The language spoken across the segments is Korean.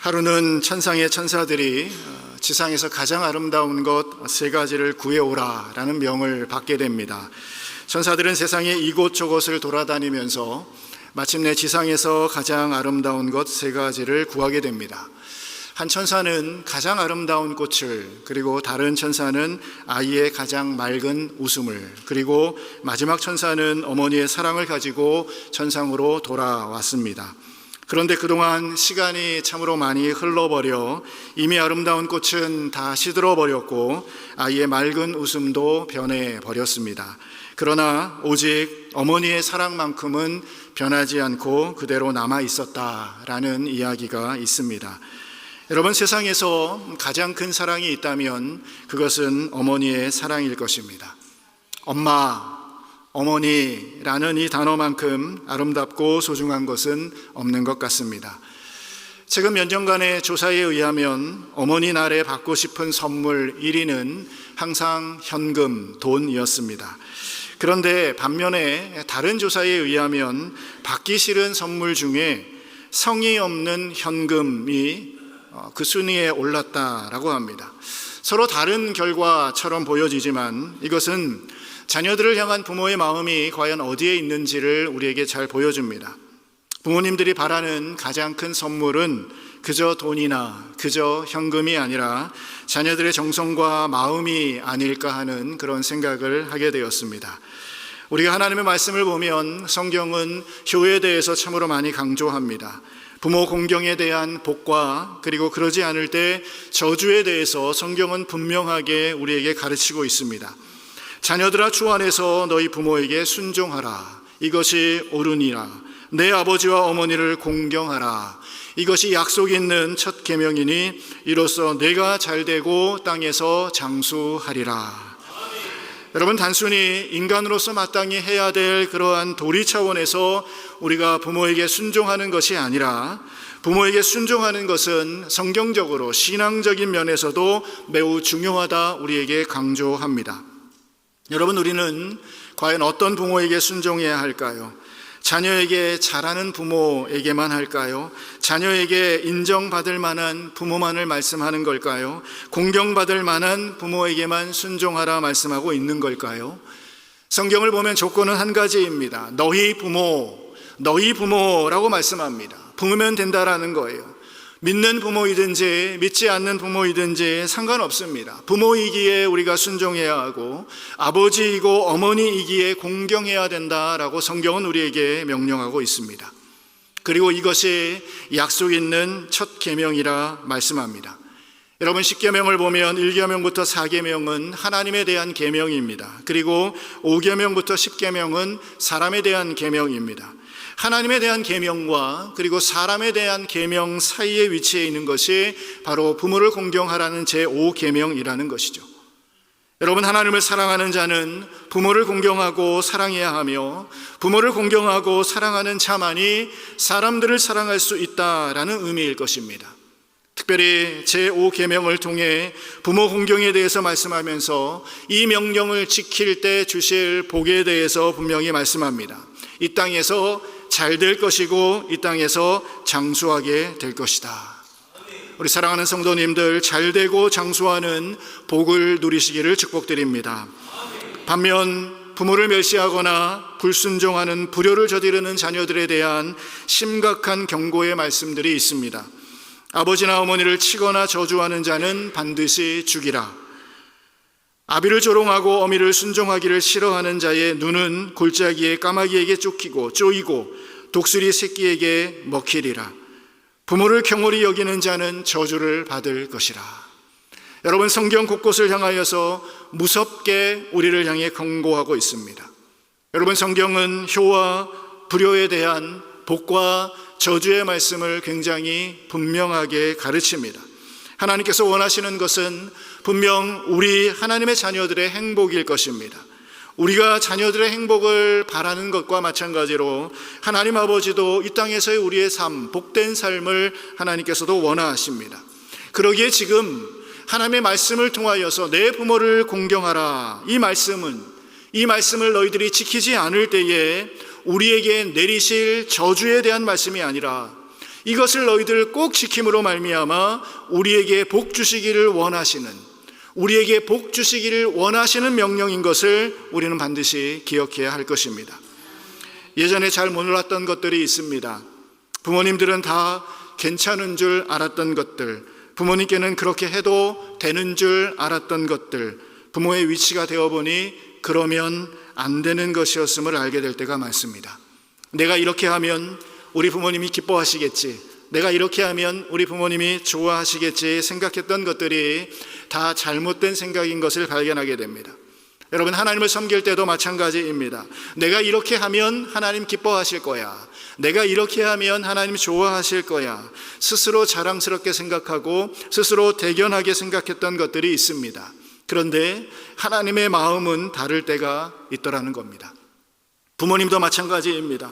하루는 천상의 천사들이 지상에서 가장 아름다운 것 세 가지를 구해오라 라는 명을 받게 됩니다. 천사들은 세상의 이곳저곳을 돌아다니면서 마침내 지상에서 가장 아름다운 것 세 가지를 구하게 됩니다. 한 천사는 가장 아름다운 꽃을, 그리고 다른 천사는 아이의 가장 맑은 웃음을, 그리고 마지막 천사는 어머니의 사랑을 가지고 천상으로 돌아왔습니다. 그런데 그동안 시간이 참으로 많이 흘러버려 이미 아름다운 꽃은 다 시들어버렸고 아이의 맑은 웃음도 변해버렸습니다. 그러나 오직 어머니의 사랑만큼은 변하지 않고 그대로 남아있었다라는 이야기가 있습니다. 여러분, 세상에서 가장 큰 사랑이 있다면 그것은 어머니의 사랑일 것입니다. 엄마, 어머니라는 이 단어만큼 아름답고 소중한 것은 없는 것 같습니다. 최근 몇 년간의 조사에 의하면 어머니 날에 받고 싶은 선물 1위는 항상 현금, 돈이었습니다. 그런데 반면에 다른 조사에 의하면 받기 싫은 선물 중에 성의 없는 현금이 그 순위에 올랐다라고 합니다. 서로 다른 결과처럼 보여지지만 이것은 자녀들을 향한 부모의 마음이 과연 어디에 있는지를 우리에게 잘 보여줍니다. 부모님들이 바라는 가장 큰 선물은 그저 돈이나 그저 현금이 아니라 자녀들의 정성과 마음이 아닐까 하는 그런 생각을 하게 되었습니다. 우리가 하나님의 말씀을 보면 성경은 효에 대해서 참으로 많이 강조합니다. 부모 공경에 대한 복과 그리고 그러지 않을 때 저주에 대해서 성경은 분명하게 우리에게 가르치고 있습니다. 자녀들아, 주 안에서 너희 부모에게 순종하라. 이것이 옳으니라. 내 아버지와 어머니를 공경하라. 이것이 약속 있는 첫 계명이니 이로써 내가 잘되고 땅에서 장수하리라. 여러분, 단순히 인간으로서 마땅히 해야 될 그러한 도리 차원에서 우리가 부모에게 순종하는 것이 아니라 부모에게 순종하는 것은 성경적으로 신앙적인 면에서도 매우 중요하다 우리에게 강조합니다. 여러분, 우리는 과연 어떤 부모에게 순종해야 할까요? 자녀에게 잘하는 부모에게만 할까요? 자녀에게 인정받을 만한 부모만을 말씀하는 걸까요? 공경받을 만한 부모에게만 순종하라 말씀하고 있는 걸까요? 성경을 보면 조건은 한 가지입니다. 너희 부모라고 말씀합니다. 부으면 된다라는 거예요. 믿는 부모이든지 믿지 않는 부모이든지 상관없습니다. 부모이기에 우리가 순종해야 하고 아버지이고 어머니이기에 공경해야 된다라고 성경은 우리에게 명령하고 있습니다. 그리고 이것이 약속 있는 첫 계명이라 말씀합니다. 여러분, 10계명을 보면 1계명부터 4계명은 하나님에 대한 계명입니다. 그리고 5계명부터 10계명은 사람에 대한 계명입니다. 하나님에 대한 계명과 그리고 사람에 대한 계명 사이에 위치해 있는 것이 바로 부모를 공경하라는 제5계명이라는 것이죠. 여러분, 하나님을 사랑하는 자는 부모를 공경하고 사랑해야 하며 부모를 공경하고 사랑하는 자만이 사람들을 사랑할 수 있다라는 의미일 것입니다. 특별히 제5계명을 통해 부모 공경에 대해서 말씀하면서 이 명령을 지킬 때 주실 복에 대해서 분명히 말씀합니다. 이 땅에서 잘 될 것이고 이 땅에서 장수하게 될 것이다. 우리 사랑하는 성도님들, 잘 되고 장수하는 복을 누리시기를 축복드립니다. 반면 부모를 멸시하거나 불순종하는 불효를 저지르는 자녀들에 대한 심각한 경고의 말씀들이 있습니다. 아버지나 어머니를 치거나 저주하는 자는 반드시 죽이라. 아비를 조롱하고 어미를 순종하기를 싫어하는 자의 눈은 골짜기에 까마귀에게 쪼이고 독수리 새끼에게 먹히리라. 부모를 경홀히 여기는 자는 저주를 받을 것이라. 여러분, 성경 곳곳을 향하여서 무섭게 우리를 향해 경고하고 있습니다. 여러분, 성경은 효와 불효에 대한 복과 저주의 말씀을 굉장히 분명하게 가르칩니다. 하나님께서 원하시는 것은 분명 우리 하나님의 자녀들의 행복일 것입니다. 우리가 자녀들의 행복을 바라는 것과 마찬가지로 하나님 아버지도 이 땅에서의 우리의 삶, 복된 삶을 하나님께서도 원하십니다. 그러기에 지금 하나님의 말씀을 통하여서 내 부모를 공경하라, 이 말씀을 너희들이 지키지 않을 때에 우리에게 내리실 저주에 대한 말씀이 아니라 이것을 너희들 꼭 지킴으로 말미암아 우리에게 복 주시기를 원하시는, 우리에게 복 주시기를 원하시는 명령인 것을 우리는 반드시 기억해야 할 것입니다. 예전에 잘 몰랐던 것들이 있습니다. 부모님들은 다 괜찮은 줄 알았던 것들, 부모님께는 그렇게 해도 되는 줄 알았던 것들, 부모의 위치가 되어보니 그러면 안 되는 것이었음을 알게 될 때가 많습니다. 내가 이렇게 하면 우리 부모님이 기뻐하시겠지, 내가 이렇게 하면 우리 부모님이 좋아하시겠지 생각했던 것들이 다 잘못된 생각인 것을 발견하게 됩니다. 여러분, 하나님을 섬길 때도 마찬가지입니다. 내가 이렇게 하면 하나님 기뻐하실 거야, 내가 이렇게 하면 하나님 좋아하실 거야, 스스로 자랑스럽게 생각하고 스스로 대견하게 생각했던 것들이 있습니다. 그런데 하나님의 마음은 다를 때가 있더라는 겁니다. 부모님도 마찬가지입니다.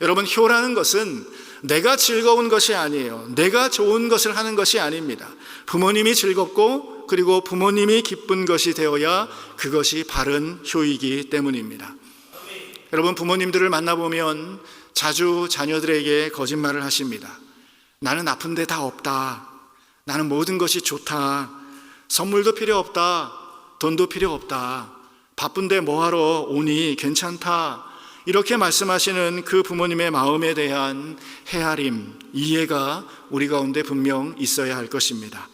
여러분, 효라는 것은 내가 즐거운 것이 아니에요. 내가 좋은 것을 하는 것이 아닙니다. 부모님이 즐겁고 그리고 부모님이 기쁜 것이 되어야 그것이 바른 효이기 때문입니다. 여러분, 부모님들을 만나보면 자주 자녀들에게 거짓말을 하십니다. 나는 아픈데 다 없다, 나는 모든 것이 좋다, 선물도 필요 없다, 돈도 필요 없다, 바쁜데 뭐하러 오니, 괜찮다, 이렇게 말씀하시는 그 부모님의 마음에 대한 헤아림, 이해가 우리 가운데 분명 있어야 할 것입니다.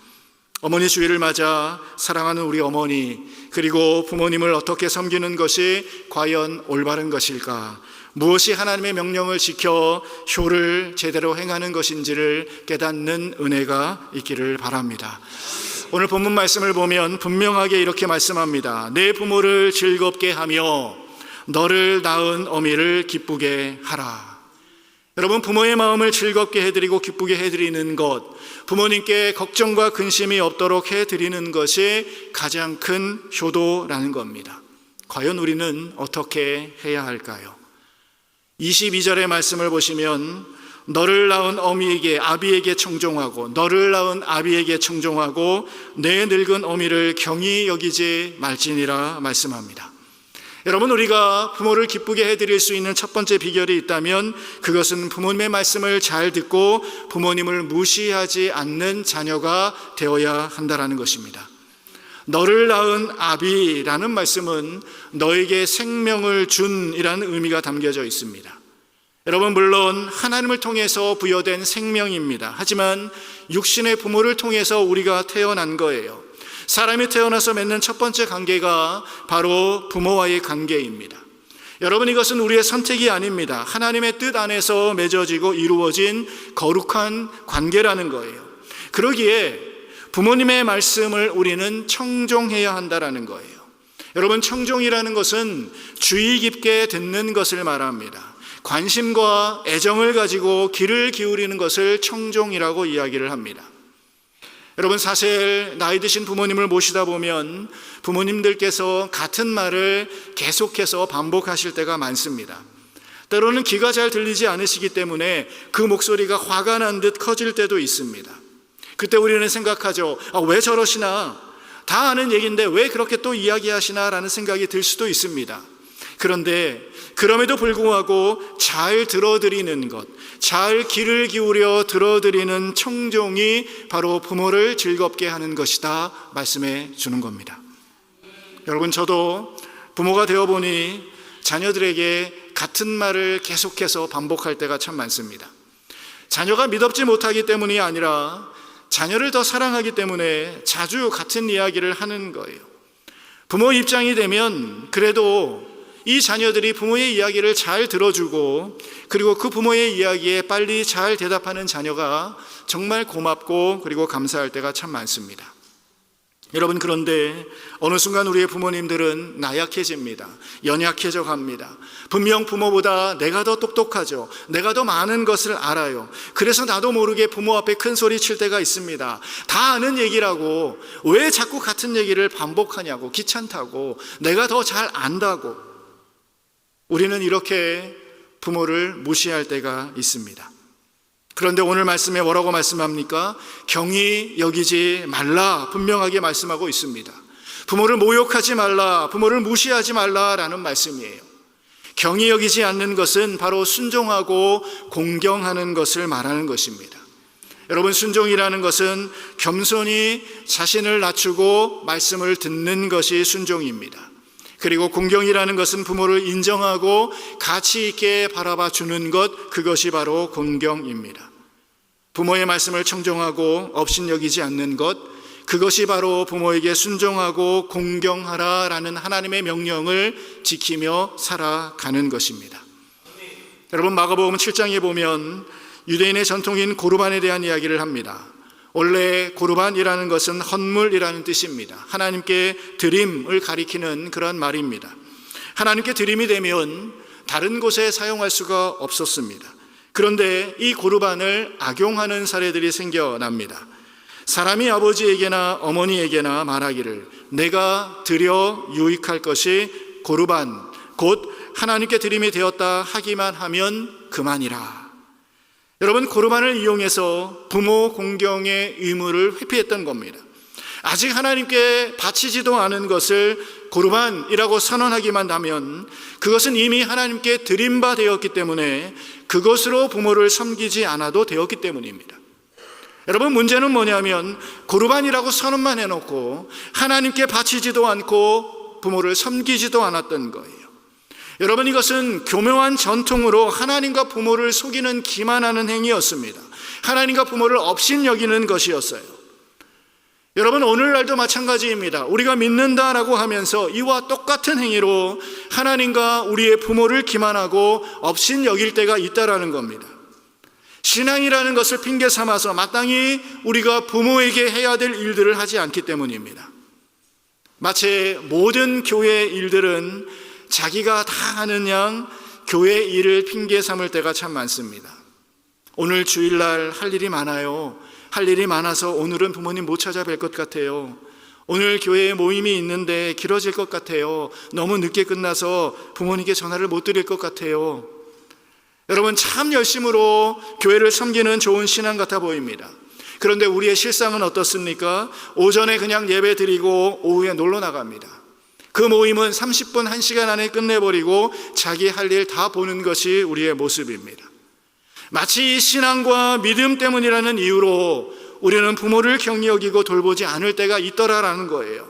어머니 주일을 맞아 사랑하는 우리 어머니, 그리고 부모님을 어떻게 섬기는 것이 과연 올바른 것일까, 무엇이 하나님의 명령을 지켜 효를 제대로 행하는 것인지를 깨닫는 은혜가 있기를 바랍니다. 오늘 본문 말씀을 보면 분명하게 이렇게 말씀합니다. 내 부모를 즐겁게 하며 너를 낳은 어미를 기쁘게 하라. 여러분, 부모의 마음을 즐겁게 해드리고 기쁘게 해드리는 것, 부모님께 걱정과 근심이 없도록 해드리는 것이 가장 큰 효도라는 겁니다. 과연 우리는 어떻게 해야 할까요? 22절의 말씀을 보시면 너를 낳은 어미에게, 아비에게 청종하고, 너를 낳은 아비에게 청종하고 내 늙은 어미를 경히 여기지 말지니라 말씀합니다. 여러분, 우리가 부모를 기쁘게 해드릴 수 있는 첫 번째 비결이 있다면 그것은 부모님의 말씀을 잘 듣고 부모님을 무시하지 않는 자녀가 되어야 한다는 것입니다. 너를 낳은 아비라는 말씀은 너에게 생명을 준이라는 의미가 담겨져 있습니다. 여러분, 물론 하나님을 통해서 부여된 생명입니다. 하지만 육신의 부모를 통해서 우리가 태어난 거예요. 사람이 태어나서 맺는 첫 번째 관계가 바로 부모와의 관계입니다. 여러분, 이것은 우리의 선택이 아닙니다. 하나님의 뜻 안에서 맺어지고 이루어진 거룩한 관계라는 거예요. 그러기에 부모님의 말씀을 우리는 청종해야 한다는 거예요. 여러분, 청종이라는 것은 주의 깊게 듣는 것을 말합니다. 관심과 애정을 가지고 귀를 기울이는 것을 청종이라고 이야기를 합니다. 여러분, 사실 나이 드신 부모님을 모시다 보면 부모님들께서 같은 말을 계속해서 반복하실 때가 많습니다. 때로는 귀가 잘 들리지 않으시기 때문에 그 목소리가 화가 난 듯 커질 때도 있습니다. 그때 우리는 생각하죠. 왜 저러시나? 다 아는 얘기인데 왜 그렇게 또 이야기하시나? 라는 생각이 들 수도 있습니다. 그런데 그럼에도 불구하고 잘 들어드리는 것, 잘 귀를 기울여 들어드리는 청종이 바로 부모를 즐겁게 하는 것이다 말씀해 주는 겁니다. 여러분, 저도 부모가 되어보니 자녀들에게 같은 말을 계속해서 반복할 때가 참 많습니다. 자녀가 믿업지 못하기 때문이 아니라 자녀를 더 사랑하기 때문에 자주 같은 이야기를 하는 거예요. 부모 입장이 되면 그래도 이 자녀들이 부모의 이야기를 잘 들어주고 그리고 그 부모의 이야기에 빨리 잘 대답하는 자녀가 정말 고맙고 그리고 감사할 때가 참 많습니다. 여러분, 그런데 어느 순간 우리의 부모님들은 나약해집니다. 연약해져 갑니다. 분명 부모보다 내가 더 똑똑하죠. 내가 더 많은 것을 알아요. 그래서 나도 모르게 부모 앞에 큰 소리 칠 때가 있습니다. 다 아는 얘기라고 왜 자꾸 같은 얘기를 반복하냐고, 귀찮다고, 내가 더 잘 안다고. 우리는 이렇게 부모를 무시할 때가 있습니다. 그런데 오늘 말씀에 뭐라고 말씀합니까? 경히 여기지 말라 분명하게 말씀하고 있습니다. 부모를 모욕하지 말라, 부모를 무시하지 말라라는 말씀이에요. 경히 여기지 않는 것은 바로 순종하고 공경하는 것을 말하는 것입니다. 여러분, 순종이라는 것은 겸손히 자신을 낮추고 말씀을 듣는 것이 순종입니다. 그리고 공경이라는 것은 부모를 인정하고 가치 있게 바라봐 주는 것, 그것이 바로 공경입니다. 부모의 말씀을 청종하고 업신여기지 않는 것, 그것이 바로 부모에게 순종하고 공경하라라는 하나님의 명령을 지키며 살아가는 것입니다. 여러분, 마가복음 7장에 보면 유대인의 전통인 고르반에 대한 이야기를 합니다. 원래 고르반이라는 것은 헌물이라는 뜻입니다. 하나님께 드림을 가리키는 그런 말입니다. 하나님께 드림이 되면 다른 곳에 사용할 수가 없었습니다. 그런데 이 고르반을 악용하는 사례들이 생겨납니다. 사람이 아버지에게나 어머니에게나 말하기를 내가 드려 유익할 것이 고르반, 곧 하나님께 드림이 되었다 하기만 하면 그만이라. 여러분, 고르반을 이용해서 부모 공경의 의무를 회피했던 겁니다. 아직 하나님께 바치지도 않은 것을 고르반이라고 선언하기만 하면 그것은 이미 하나님께 드린 바 되었기 때문에 그것으로 부모를 섬기지 않아도 되었기 때문입니다. 여러분, 문제는 뭐냐면 고르반이라고 선언만 해놓고 하나님께 바치지도 않고 부모를 섬기지도 않았던 거예요. 여러분, 이것은 교묘한 전통으로 하나님과 부모를 속이는 기만하는 행위였습니다. 하나님과 부모를 업신여기는 것이었어요. 여러분, 오늘날도 마찬가지입니다. 우리가 믿는다라고 하면서 이와 똑같은 행위로 하나님과 우리의 부모를 기만하고 업신여길 때가 있다라는 겁니다. 신앙이라는 것을 핑계 삼아서 마땅히 우리가 부모에게 해야 될 일들을 하지 않기 때문입니다. 마치 모든 교회의 일들은 자기가 다 하는 양 교회 일을 핑계 삼을 때가 참 많습니다. 오늘 주일날 할 일이 많아요. 할 일이 많아서 오늘은 부모님 못 찾아뵐 것 같아요. 오늘 교회에 모임이 있는데 길어질 것 같아요. 너무 늦게 끝나서 부모님께 전화를 못 드릴 것 같아요. 여러분, 참 열심으로 교회를 섬기는 좋은 신앙 같아 보입니다. 그런데 우리의 실상은 어떻습니까? 오전에 그냥 예배 드리고 오후에 놀러 나갑니다. 그 모임은 30분, 1시간 안에 끝내버리고 자기 할 일 다 보는 것이 우리의 모습입니다. 마치 신앙과 믿음 때문이라는 이유로 우리는 부모를 경히 여기고 돌보지 않을 때가 있더라라는 거예요.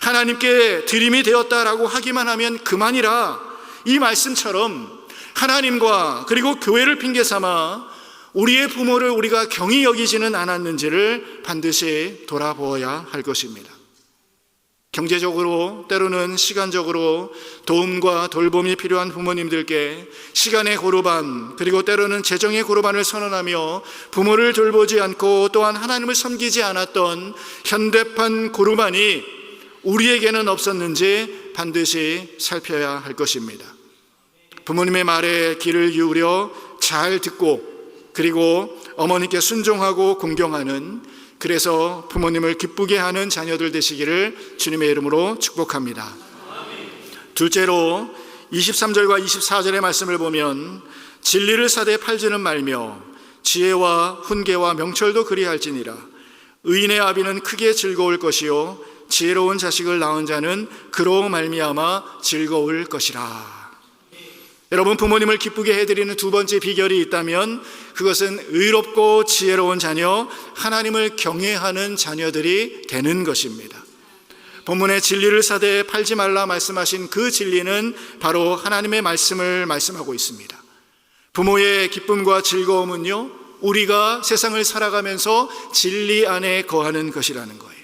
하나님께 드림이 되었다라고 하기만 하면 그만이라, 이 말씀처럼 하나님과 그리고 교회를 핑계 삼아 우리의 부모를 우리가 경히 여기지는 않았는지를 반드시 돌아보아야 할 것입니다. 경제적으로, 때로는 시간적으로 도움과 돌봄이 필요한 부모님들께 시간의 고르반, 그리고 때로는 재정의 고르반을 선언하며 부모를 돌보지 않고 또한 하나님을 섬기지 않았던 현대판 고르반이 우리에게는 없었는지 반드시 살펴야 할 것입니다. 부모님의 말에 귀를 기울여 잘 듣고 그리고 어머니께 순종하고 공경하는, 그래서 부모님을 기쁘게 하는 자녀들 되시기를 주님의 이름으로 축복합니다. 둘째로 23절과 24절의 말씀을 보면 진리를 사되 팔지는 말며 지혜와 훈계와 명철도 그리할지니라. 의인의 아비는 크게 즐거울 것이요 지혜로운 자식을 낳은 자는 그로 말미암아 즐거울 것이라. 여러분, 부모님을 기쁘게 해드리는 두 번째 비결이 있다면 그것은 의롭고 지혜로운 자녀, 하나님을 경외하는 자녀들이 되는 것입니다. 본문에 진리를 사되 팔지 말라 말씀하신 그 진리는 바로 하나님의 말씀을 말씀하고 있습니다. 부모의 기쁨과 즐거움은요, 우리가 세상을 살아가면서 진리 안에 거하는 것이라는 거예요.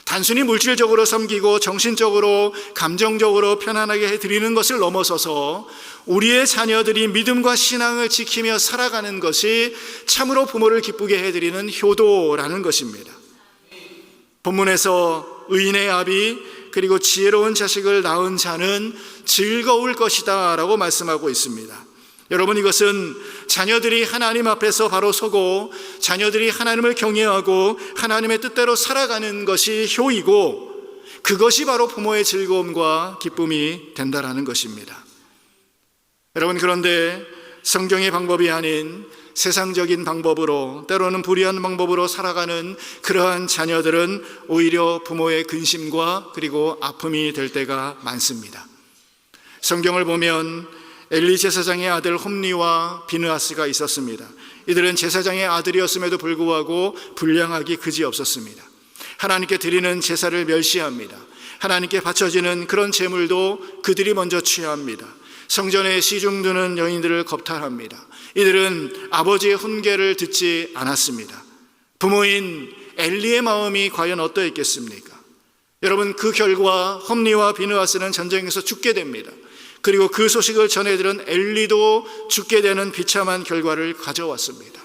단순히 물질적으로 섬기고 정신적으로 감정적으로 편안하게 해드리는 것을 넘어서서 우리의 자녀들이 믿음과 신앙을 지키며 살아가는 것이 참으로 부모를 기쁘게 해드리는 효도라는 것입니다. 본문에서 의인의 아비 그리고 지혜로운 자식을 낳은 자는 즐거울 것이다 라고 말씀하고 있습니다. 여러분, 이것은 자녀들이 하나님 앞에서 바로 서고 자녀들이 하나님을 경외하고 하나님의 뜻대로 살아가는 것이 효이고, 그것이 바로 부모의 즐거움과 기쁨이 된다라는 것입니다. 여러분, 그런데 성경의 방법이 아닌 세상적인 방법으로, 때로는 불의한 방법으로 살아가는 그러한 자녀들은 오히려 부모의 근심과 그리고 아픔이 될 때가 많습니다. 성경을 보면 엘리 제사장의 아들 홈리와 비느하스가 있었습니다. 이들은 제사장의 아들이었음에도 불구하고 불량하기 그지없었습니다. 하나님께 드리는 제사를 멸시합니다. 하나님께 바쳐지는 그런 제물도 그들이 먼저 취합니다. 성전에 시중드는 여인들을 겁탈합니다. 이들은 아버지의 훈계를 듣지 않았습니다. 부모인 엘리의 마음이 과연 어떠했겠습니까? 여러분, 그 결과 홈리와 비느하스는 전쟁에서 죽게 됩니다. 그리고 그 소식을 전해들은 엘리도 죽게 되는 비참한 결과를 가져왔습니다.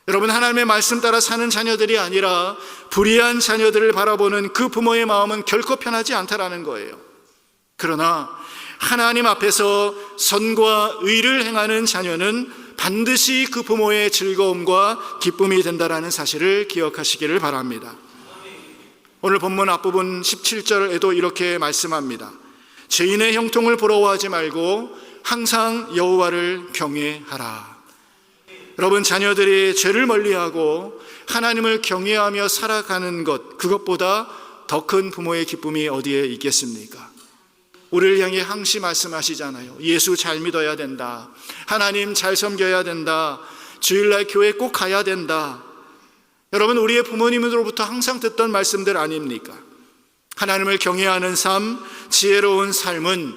여러분, 하나님의 말씀 따라 사는 자녀들이 아니라 불의한 자녀들을 바라보는 그 부모의 마음은 결코 편하지 않다라는 거예요. 그러나 하나님 앞에서 선과 의를 행하는 자녀는 반드시 그 부모의 즐거움과 기쁨이 된다라는 사실을 기억하시기를 바랍니다. 오늘 본문 앞부분 17절에도 이렇게 말씀합니다. 죄인의 형통을 부러워하지 말고 항상 여호와를 경외하라. 여러분, 자녀들이 죄를 멀리하고 하나님을 경외하며 살아가는 것, 그것보다 더 큰 부모의 기쁨이 어디에 있겠습니까? 우리를 향해 항시 말씀하시잖아요. 예수 잘 믿어야 된다. 하나님 잘 섬겨야 된다. 주일날 교회 꼭 가야 된다. 여러분, 우리의 부모님으로부터 항상 듣던 말씀들 아닙니까? 하나님을 경외하는 삶, 지혜로운 삶은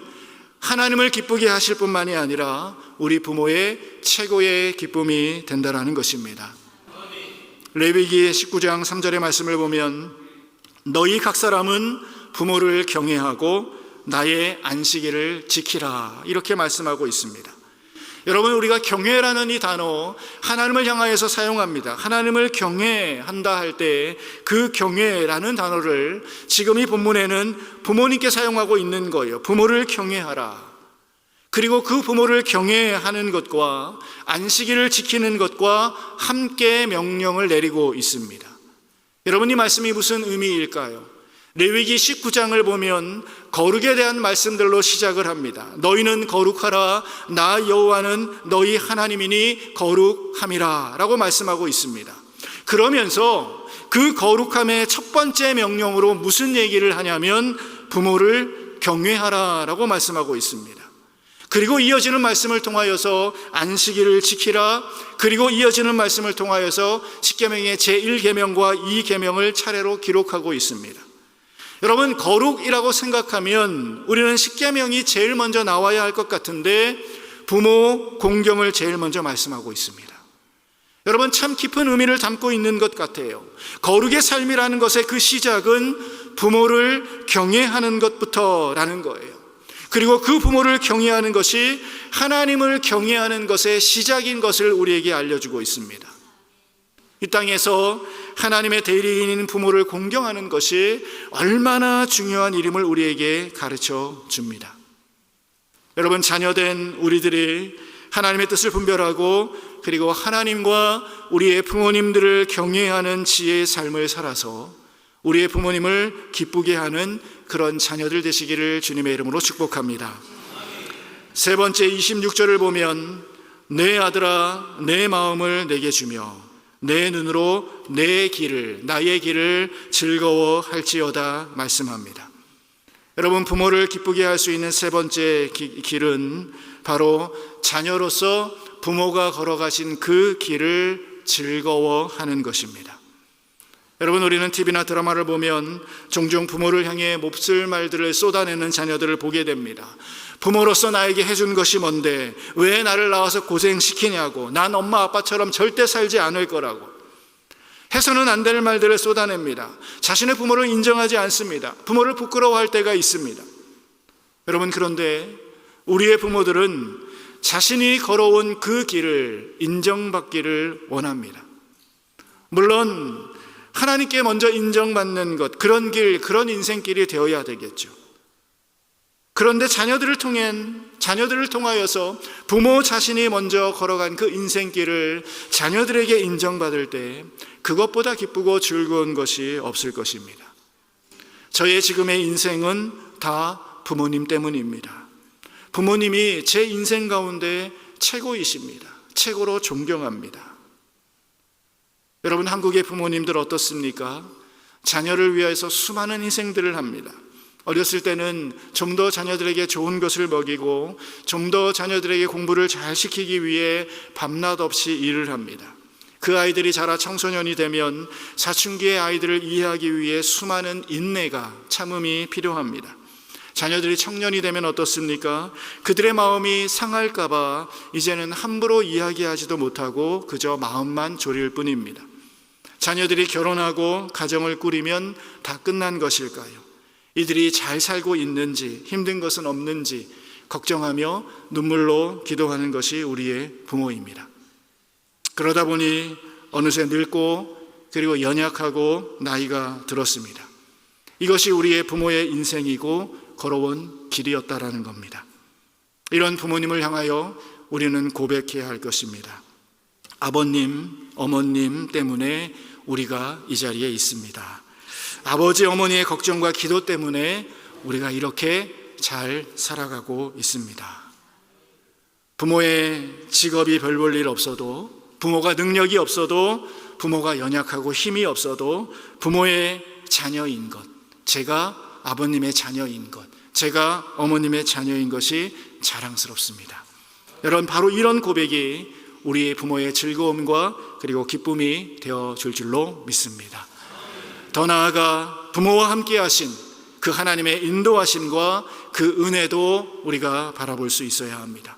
하나님을 기쁘게 하실 뿐만이 아니라 우리 부모의 최고의 기쁨이 된다는 것입니다. 레위기 19장 3절의 말씀을 보면 너희 각 사람은 부모를 경외하고 나의 안식일을 지키라, 이렇게 말씀하고 있습니다. 여러분, 우리가 경외라는 이 단어 하나님을 향하여서 사용합니다. 하나님을 경외한다 할 때 그 경외라는 단어를 지금 이 본문에는 부모님께 사용하고 있는 거예요. 부모를 경외하라. 그리고 그 부모를 경외하는 것과 안식일을 지키는 것과 함께 명령을 내리고 있습니다. 여러분, 이 말씀이 무슨 의미일까요? 레위기 19장을 보면 거룩에 대한 말씀들로 시작을 합니다. 너희는 거룩하라, 나 여호와는 너희 하나님이니 거룩함이라 라고 말씀하고 있습니다. 그러면서 그 거룩함의 첫 번째 명령으로 무슨 얘기를 하냐면 부모를 경외하라 라고 말씀하고 있습니다. 그리고 이어지는 말씀을 통하여서 안식일을 지키라, 그리고 이어지는 말씀을 통하여서 십계명의 제1계명과 2계명을 차례로 기록하고 있습니다. 여러분, 거룩이라고 생각하면 우리는 십계명이 제일 먼저 나와야 할 것 같은데 부모 공경을 제일 먼저 말씀하고 있습니다. 여러분, 참 깊은 의미를 담고 있는 것 같아요. 거룩의 삶이라는 것의 그 시작은 부모를 경외하는 것부터라는 거예요. 그리고 그 부모를 경외하는 것이 하나님을 경외하는 것의 시작인 것을 우리에게 알려주고 있습니다. 이 땅에서 하나님의 대리인인 부모를 공경하는 것이 얼마나 중요한 일임을 우리에게 가르쳐 줍니다. 여러분, 자녀된 우리들이 하나님의 뜻을 분별하고 그리고 하나님과 우리의 부모님들을 경외하는 지혜의 삶을 살아서 우리의 부모님을 기쁘게 하는 그런 자녀들 되시기를 주님의 이름으로 축복합니다. 세 번째 26절을 보면 내 아들아 내 마음을 내게 주며 내 눈으로 내 길을, 나의 길을 즐거워할지어다 말씀합니다. 여러분, 부모를 기쁘게 할 수 있는 세 번째 길은 바로 자녀로서 부모가 걸어가신 그 길을 즐거워하는 것입니다. 여러분, 우리는 TV나 드라마를 보면 종종 부모를 향해 몹쓸 말들을 쏟아내는 자녀들을 보게 됩니다. 부모로서 나에게 해준 것이 뭔데 왜 나를 낳아서 고생시키냐고, 난 엄마 아빠처럼 절대 살지 않을 거라고 해서는 안 될 말들을 쏟아냅니다. 자신의 부모를 인정하지 않습니다. 부모를 부끄러워할 때가 있습니다. 여러분, 그런데 우리의 부모들은 자신이 걸어온 그 길을 인정받기를 원합니다. 물론 하나님께 먼저 인정받는 것, 그런 길, 그런 인생길이 되어야 되겠죠. 그런데 자녀들을 통하여서 부모 자신이 먼저 걸어간 그 인생길을 자녀들에게 인정받을 때 그것보다 기쁘고 즐거운 것이 없을 것입니다. 저의 지금의 인생은 다 부모님 때문입니다. 부모님이 제 인생 가운데 최고이십니다. 최고로 존경합니다. 여러분, 한국의 부모님들 어떻습니까? 자녀를 위해서 수많은 희생들을 합니다. 어렸을 때는 좀 더 자녀들에게 좋은 것을 먹이고 좀 더 자녀들에게 공부를 잘 시키기 위해 밤낮 없이 일을 합니다. 그 아이들이 자라 청소년이 되면 사춘기의 아이들을 이해하기 위해 수많은 인내가, 참음이 필요합니다. 자녀들이 청년이 되면 어떻습니까? 그들의 마음이 상할까 봐 이제는 함부로 이야기하지도 못하고 그저 마음만 졸일 뿐입니다. 자녀들이 결혼하고 가정을 꾸리면 다 끝난 것일까요? 이들이 잘 살고 있는지, 힘든 것은 없는지 걱정하며 눈물로 기도하는 것이 우리의 부모입니다. 그러다 보니 어느새 늙고 그리고 연약하고 나이가 들었습니다. 이것이 우리의 부모의 인생이고 걸어온 길이었다라는 겁니다. 이런 부모님을 향하여 우리는 고백해야 할 것입니다. 아버님, 어머님 때문에 우리가 이 자리에 있습니다. 아버지, 어머니의 걱정과 기도 때문에 우리가 이렇게 잘 살아가고 있습니다. 부모의 직업이 별 볼 일 없어도, 부모가 능력이 없어도, 부모가 연약하고 힘이 없어도 부모의 자녀인 것, 제가 아버님의 자녀인 것, 제가 어머님의 자녀인 것이 자랑스럽습니다. 여러분, 바로 이런 고백이 우리의 부모의 즐거움과 그리고 기쁨이 되어줄 줄로 믿습니다. 더 나아가 부모와 함께 하신 그 하나님의 인도하심과 그 은혜도 우리가 바라볼 수 있어야 합니다.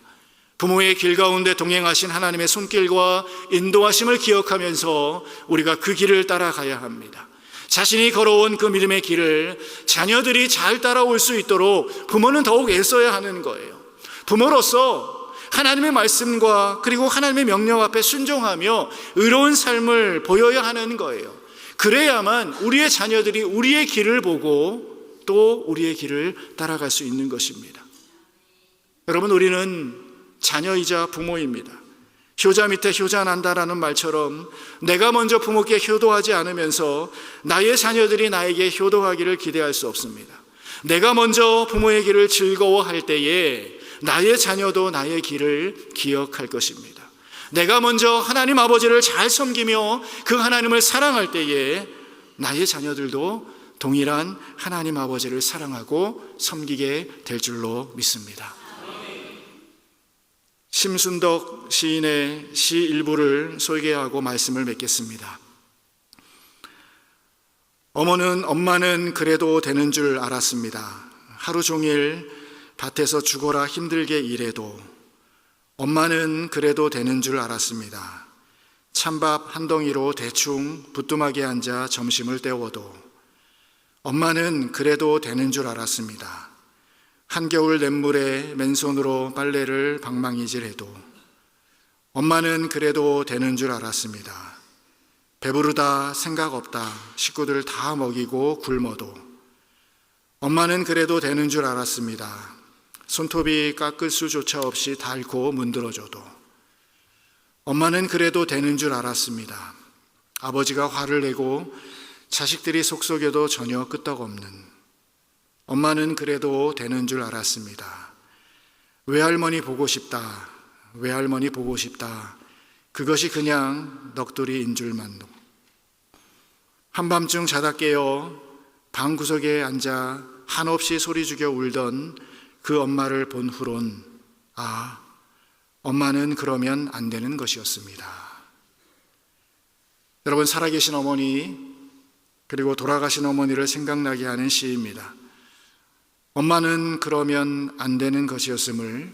부모의 길 가운데 동행하신 하나님의 손길과 인도하심을 기억하면서 우리가 그 길을 따라가야 합니다. 자신이 걸어온 그 믿음의 길을 자녀들이 잘 따라올 수 있도록 부모는 더욱 애써야 하는 거예요. 부모로서 하나님의 말씀과 그리고 하나님의 명령 앞에 순종하며 의로운 삶을 보여야 하는 거예요. 그래야만 우리의 자녀들이 우리의 길을 보고 또 우리의 길을 따라갈 수 있는 것입니다. 여러분, 우리는 자녀이자 부모입니다. 효자 밑에 효자 난다라는 말처럼 내가 먼저 부모께 효도하지 않으면서 나의 자녀들이 나에게 효도하기를 기대할 수 없습니다. 내가 먼저 부모의 길을 즐거워할 때에 나의 자녀도 나의 길을 기억할 것입니다. 내가 먼저 하나님 아버지를 잘 섬기며 그 하나님을 사랑할 때에 나의 자녀들도 동일한 하나님 아버지를 사랑하고 섬기게 될 줄로 믿습니다. 심순덕 시인의 시 일부를 소개하고 말씀을 맺겠습니다. 엄마는 그래도 되는 줄 알았습니다. 하루 종일 밭에서 죽어라 힘들게 일해도 엄마는 그래도 되는 줄 알았습니다. 찬밥 한 덩이로 대충 부뚜막에 앉아 점심을 때워도 엄마는 그래도 되는 줄 알았습니다. 한겨울 냇물에 맨손으로 빨래를 방망이질해도 엄마는 그래도 되는 줄 알았습니다. 배부르다 생각 없다 식구들 다 먹이고 굶어도 엄마는 그래도 되는 줄 알았습니다. 손톱이 깎을 수조차 없이 닳고 문드러져도 엄마는 그래도 되는 줄 알았습니다. 아버지가 화를 내고 자식들이 속썩여도 전혀 끄떡없는 엄마는 그래도 되는 줄 알았습니다. 외할머니 보고 싶다, 외할머니 보고 싶다. 그것이 그냥 넋두리인 줄만. 한밤중 자다 깨어 방구석에 앉아 한없이 소리 죽여 울던 그 엄마를 본 후론 엄마는 그러면 안 되는 것이었습니다. 여러분, 살아계신 어머니 그리고 돌아가신 어머니를 생각나게 하는 시입니다. 엄마는 그러면 안 되는 것이었음을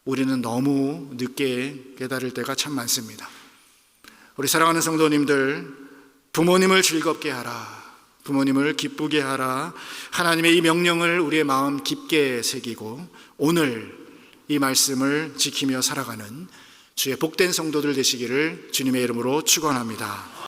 우리는 너무 늦게 깨달을 때가 참 많습니다. 우리 사랑하는 성도님들, 부모님을 즐겁게 하라, 부모님을 기쁘게 하라, 하나님의 이 명령을 우리의 마음 깊게 새기고 오늘 이 말씀을 지키며 살아가는 주의 복된 성도들 되시기를 주님의 이름으로 축원합니다.